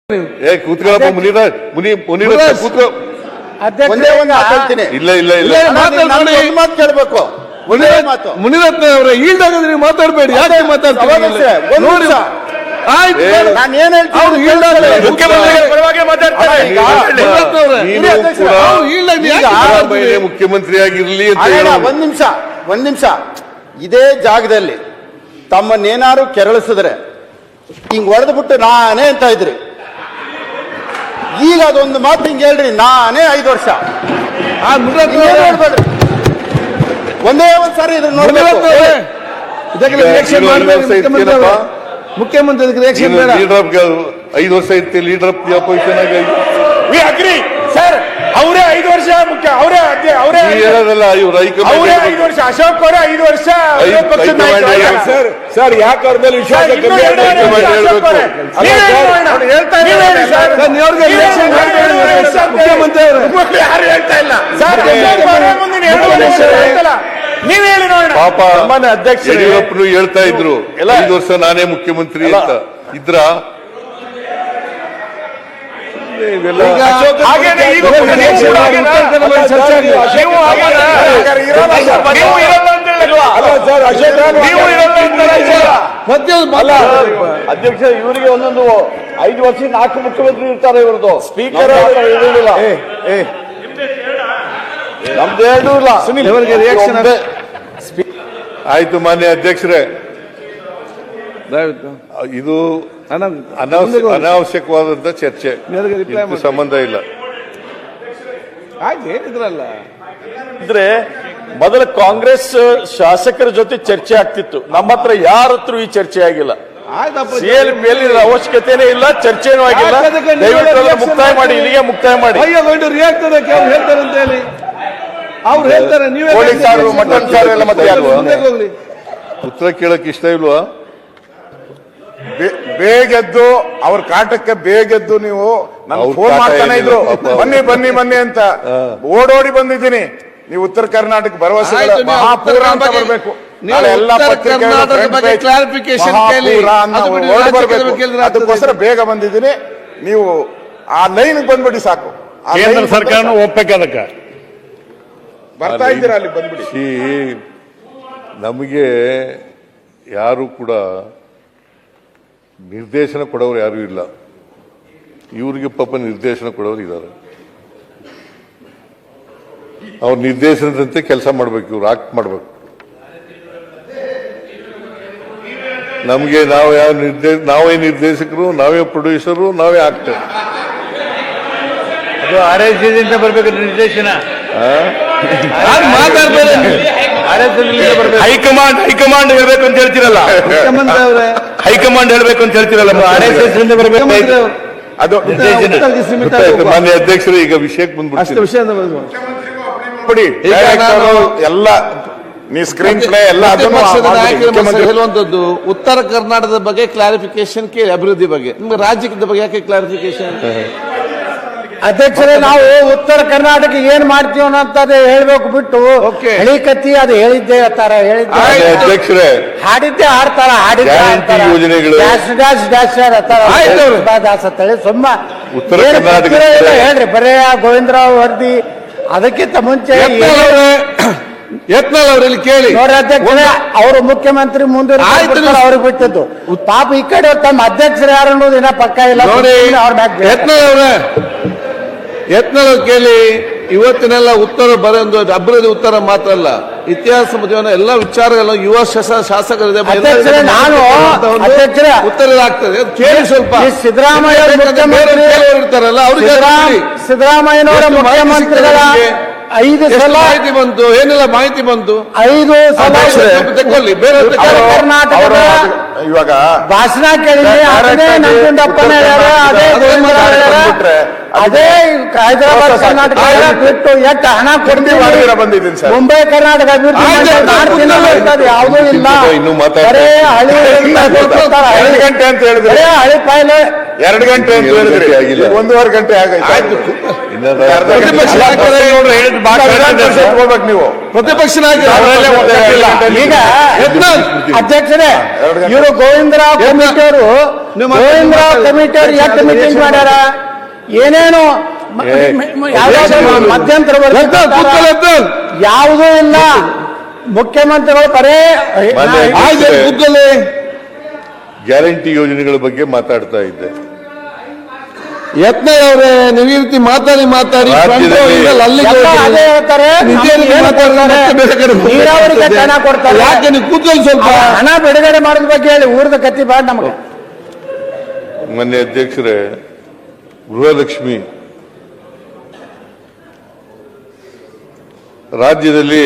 ಕೂತ್ಕೊಳ್ಳಪ್ಪ ಕೂತ್ಕೊ. ಇಲ್ಲ ಇಲ್ಲ ಇಲ್ಲ ಮಾತು ಕೇಳಬೇಕು. ಮುನಿರತ್ನ ಅವರೇ ಈಲ್ಡಾಗದ್ರೆ ನೀವು ಮಾತಾಡಬೇಡಿ. ಯಾಕೆ ಮಾತಾಡ್ತೀವಿ ನೋಡಿ. ಆಯ್ತು, ನಾನು ಏನ್ ಹೇಳ್ತೀನಿ ಮುಖ್ಯಮಂತ್ರಿ ಆಗಿರ್ಲಿ ಅಂತ ಒಂದ್ ನಿಮಿಷ ಇದೇ ಜಾಗದಲ್ಲಿ ತಮ್ಮನ್ನೇನಾರು ಕೆರಳಿಸಿದ್ರೆ ಹಿಂಗ್ ಹೊಡೆದ್ಬಿಟ್ಟು ನಾನೇ ಅಂತ ಇದ್ರಿ. ಈಗ ಅದೊಂದು ಮಾತು ಹಿಂಗ್ ಹೇಳ್ರಿ, ನಾನೇ 5 ವರ್ಷ ನೋಡ್ಬೇಡ್ರಿ. ಒಂದೇ ಒಂದ್ ಸಾರಿ ಇದ್ರ ನೋಡ್ಬೇಕು. ಮುಖ್ಯಮಂತ್ರಿ ರಿಯಾಕ್ಷನ್ ಬೇಡ. 5 ವರ್ಷ ಇರ್ತೀವಿ ಲೀಡರ್ ಆಫ್ ದಿ ಅಪೋಸಿಷನ್ ಆಗಿ ಸರ್. ಅವರೇ 5 ವರ್ಷ ಮುಖ್ಯ, ಅವರೇ ಹೇಳೋದಲ್ಲ. ಇವ್ರು 5 ವರ್ಷ, ಅಶೋಕ್ ಅವರೇ 5 ವರ್ಷ ಸರ್. ಯಾಕೆ ಅವ್ರ ಮೇಲೆ ವಿಶ್ವಾಸ ಮುಖ್ಯಮಂತ್ರಿ ಯಾರು ಹೇಳ್ತಾ ಇಲ್ಲ ಸರ್. ನೀವ್ ಹೇಳಿ ನೋಡೋಣ. ಪಾಪ ಯಡಿಯೂರಪ್ಪನು ಹೇಳ್ತಾ ಇದ್ರು 5 ವರ್ಷ ನಾನೇ ಮುಖ್ಯಮಂತ್ರಿ ಅಂತ ಇದ್ರ. ಅಧ್ಯಕ್ಷ ಇವರಿಗೆ ಒಂದೊಂದು 5 ವರ್ಷ 4 ಮುಖ್ಯಮಂತ್ರಿ ಇರ್ತಾರೆ. ಇವ್ರದ್ದು ಸ್ಪೀಕರ್ ನಮ್ದು 2 ಇಲ್ಲ. ಇವರಿಗೆ ರಿಯಾಕ್ಷನ್ ಆಯ್ತು ಮಾನ್ಯ ಅಧ್ಯಕ್ಷರೇ, ಇದು ಅನಾವಶ್ಯಕವಾದಂತ ಚರ್ಚೆ, ಸಂಬಂಧ ಇಲ್ಲ. ಹೇಳಿದ್ರಲ್ಲ ಇದ್ರೆ ಮೊದಲ ಕಾಂಗ್ರೆಸ್ ಶಾಸಕರ ಜೊತೆ ಚರ್ಚೆ ಆಗ್ತಿತ್ತು. ನಮ್ಮ ಹತ್ರ ಯಾರ ಹತ್ರ ಈ ಚರ್ಚೆ ಆಗಿಲ್ಲ. ಸಿಎಲ್ಪಿಯಲ್ಲಿ ಅವಶ್ಯಕತೆನೇ ಇಲ್ಲ, ಚರ್ಚೆನೂ ಆಗಿಲ್ಲ. ದಯವಿಟ್ಟು ಮುಕ್ತಾಯ ಮಾಡಿ, ಇಲ್ಲಿಗೆ ಮುಕ್ತಾಯ ಮಾಡಿ. ರಿಯಾಕ್ಟ್ ಅದಕ್ಕೆ ಅವ್ರು ಹೇಳ್ತಾರೆ ಅಂತ ಹೇಳಿ ಅವ್ರು ಹೇಳ್ತಾರೆ. ನೀವೇ ಮಟನ್ ಸಾರು ಎಲ್ಲ ಮತ್ತೆ ಹೋಗ್ಲಿ. ಉತ್ತರ ಕೇಳಕ್ ಇಷ್ಟ ಇಲ್ವಾ? ಬೇಗೆದ್ದು ಅವ್ರ ಕಾಟಕ್ಕೆ ಬೇಗೆದ್ದು ನೀವು ನನ್ಗೆ ಫೋನ್ ಮಾಡ್ತಾನೆ ಇದ್ರು, ಬನ್ನಿ ಬನ್ನಿ ಬನ್ನಿ ಅಂತ. ಓಡೋಡಿ ಬಂದಿದ್ದೀನಿ. ನೀವು ಉತ್ತರ ಕರ್ನಾಟಕ ಭರವಸೆ ಮಹಾಪೂರ ಅಂತ ಬರ್ಬೇಕು. ಎಲ್ಲ ಅದಕ್ಕೋಸ್ಕರ ಬೇಗ ಬಂದಿದ್ದೀನಿ. ನೀವು ಆ ಲೈನ್ ಬಂದ್ಬಿಡಿ ಸಾಕು. ಕೇಂದ್ರ ಸರ್ಕಾರ ಒಪ್ಪಬೇಕದಕ್ಕೆ ಬರ್ತಾ ಇದ್ದೀರಾ, ಅಲ್ಲಿ ಬಂದ್ಬಿಡಿ. ನಮಗೆ ಯಾರು ಕೂಡ ನಿರ್ದೇಶನ ಕೊಡೋರು ಯಾರು ಇಲ್ಲ. ಇವ್ರಿಗೆ ಪಾಪ ನಿರ್ದೇಶನ ಕೊಡೋರು ಇದ್ದಾರೆ. ಅವ್ರ ನಿರ್ದೇಶನದಂತೆ ಕೆಲಸ ಮಾಡ್ಬೇಕು, ಇವ್ರು ಆಕ್ಟ್ ಮಾಡ್ಬೇಕು. ನಮ್ಗೆ ನಾವೇ ನಿರ್ದೇಶಕರು, ನಾವೇ ಪ್ರೊಡ್ಯೂಸರು, ನಾವೇ ಆಕ್ಟರ್. ಅದು RSದಿಂದ ಬರ್ಬೇಕು ನಿರ್ದೇಶನ. ಹೈಕಮಾಂಡ್ ಹೇಳ್ಬೇಕು ಅಂತ ಹೇಳ್ತಿರಲ್ಲ, ಹೈಕಮಾಂಡ್ ಹೇಳ್ಬೇಕು ಅಂತ ಹೇಳ್ತಿರಲ್ಲ, RSS ಬರ್ಬೇಕು ಅದು. ಮಾನ್ಯ ಅಧ್ಯಕ್ಷರು, ಈಗ ವಿಷಯಕ್ಕೆ ಬಂದ್ಬಿಡ್ತೀನಿ. ಎಲ್ಲ ನೀ ಸ್ಕ್ರೀನ್ ಪ್ಲೇ ಎಲ್ಲ ಹೇಳುವಂತದ್ದು ಉತ್ತರ ಕರ್ನಾಟಕದ ಬಗ್ಗೆ ಕ್ಲಾರಿಫಿಕೇಶನ್ ಕೇಳಿ, ಅಭಿವೃದ್ಧಿ ಬಗ್ಗೆ. ನಿಮ್ಗೆ ರಾಜ್ಯದ ಬಗ್ಗೆ ಯಾಕೆ ಕ್ಲಾರಿಫಿಕೇಶನ್? ಅಧ್ಯಕ್ಷರೇ, ನಾವು ಉತ್ತರ ಕರ್ನಾಟಕ ಏನ್ ಮಾಡ್ತೀವಿ ಅನ್ನೋದೇ ಹೇಳ್ಬೇಕು ಬಿಟ್ಟು ಹೇಳಿಕತ್ತಿ ಅದು ಹೇಳಿದ್ದೆ ಅಧ್ಯಕ್ಷರೇ, ಹಾಡಿದ್ದೆ ಹಾಡ್ತಾರ, ಹಾಡಿದ್ದೆ ಸುಮ್ಮ ಹೇಳ್ರಿ. ಬರೇ ಗೋವಿಂದರಾವ್ ವರದಿ ಅದಕ್ಕಿಂತ ಮುಂಚೆ ಯತ್ನಾಳ್ ಅವರಲ್ಲಿ ಕೇಳಿ ನೋಡ್ರಿ ಅಧ್ಯಕ್ಷರೇ, ಅವರು ಮುಖ್ಯಮಂತ್ರಿ ಮುಂದೆ ಅವ್ರಿಗೆ ಬಿಟ್ಟಿದ್ದು ಪಾಪ. ಈ ಕಡೆ ತಮ್ಮ ಅಧ್ಯಕ್ಷರು ಯಾರು ಅನ್ನೋದು ಇನ್ನ ಪಕ್ಕ ಇಲ್ಲ. ಯತ್ನಾಳ್ ಕೇಳಿ. ಇವತ್ತಿನೆಲ್ಲ ಉತ್ತರ ಬರೆದು ಅಭಿವೃದ್ಧಿ ಉತ್ತರ ಮಾತ್ರ ಅಲ್ಲ, ಇತಿಹಾಸ ಎಲ್ಲ ವಿಚಾರಗಳು ಯುವ ಶಾಸಕರಿದೆ ಉತ್ತರ ಆಗ್ತದೆ. ಕೇಳಿ ಸ್ವಲ್ಪ. ಸಿದ್ದರಾಮಯ್ಯ ಇರ್ತಾರಲ್ಲ ಅವ್ರಿಗೆ, ಸಿದ್ದರಾಮಯ್ಯನವರ ಮುಖ್ಯಮಂತ್ರಿಗಳ 5 ಸಲ ಮಾಹಿತಿ ಬಂತು, ಏನೆಲ್ಲ ಮಾಹಿತಿ ಬಂತು. 5 ಸಲ ತಗೊಳ್ಳಿ. ಬೇರೆ ಕರ್ನಾಟಕದ ಇವಾಗ ಭಾಷಣ ಕೇಳಿದ್ರೆ ಅದೇ ನಂಜುಂಡಪ್ಪನ ಅದೇ ಅದೇ ಹೈದರಾಬಾದ್ ಕರ್ನಾಟಕ ಬಿಟ್ಟು ಎಷ್ಟು ಹಣ ಕೊಡ್ತೀವಿ. ಬಂದಿದ್ದೀನಿ ಸರ್. ಮುಂಬೈ ಕರ್ನಾಟಕ ಅಭಿವೃದ್ಧಿ ಯಾವುದೂ ಇಲ್ಲ. ಬರೇ ಹಳಿ 2 ಗಂಟೆ ಅಂತ ಹೇಳಿದ್ರೆ, ಹಳಿ ಪಾಯ್ಲೆ 2 ಗಂಟೆ ಅಂತ ಹೇಳಿದ್ರೆ 1.5 ಗಂಟೆ ಆಗಾಯ್ತು. ನೀವು ಪ್ರತಿಪಕ್ಷ ಈಗ ಅಧ್ಯಕ್ಷರೇ, ಇವರು ಗೋವಿಂದರಾವ್ ಕಮಿಟಿ ಅವರು ಗೋವಿಂದರಾವ್ ಕಮಿಟಿ ಅವ್ರು ಎಷ್ಟು ಮೀಟಿಂಗ್ ಮಾಡ್ಯಾರ, ಏನೇನು ಯಾವ್ದಾದ್ರು ಮಧ್ಯಂತರ ಯಾವುದೂ ಇಲ್ಲ. ಮುಖ್ಯಮಂತ್ರಿಗಳು ಬರೇ ಗ್ಯಾರಂಟಿ ಯೋಜನೆಗಳ ಬಗ್ಗೆ ಮಾತಾಡ್ತಾ ಇದ್ದೆ. ಯತ್ನಾಳ್ ಅವರೇ, ನೀವು ಈ ರೀತಿ ಮಾತಾಡಿ ಅಲ್ಲಿಗೆ ಅದೇ ಹೇಳ್ತಾರೆ, ನೀರಾವರಿಗೆ ಹಣ ಕೊಡ್ತಾರೆ. ಯಾಕೆ ನೀವು ಕೂತ್ಕೊಳ್ಳಿ ಸ್ವಲ್ಪ. ಹಣ ಬಿಡುಗಡೆ ಮಾಡೋದ್ ಬಗ್ಗೆ ಹೇಳಿ, ಊರದ ಕತ್ತಿ ಬೇಡ ನಮಗೆ. ಮೊನ್ನೆ ಅಧ್ಯಕ್ಷರೇ, ಗೃಹಲಕ್ಷ್ಮಿ ರಾಜ್ಯದಲ್ಲಿ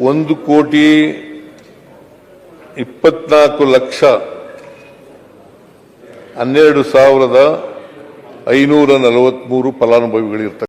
1,24,12,543 ಫಲಾನುಭವಿಗಳಿರ್ತಾರೆ.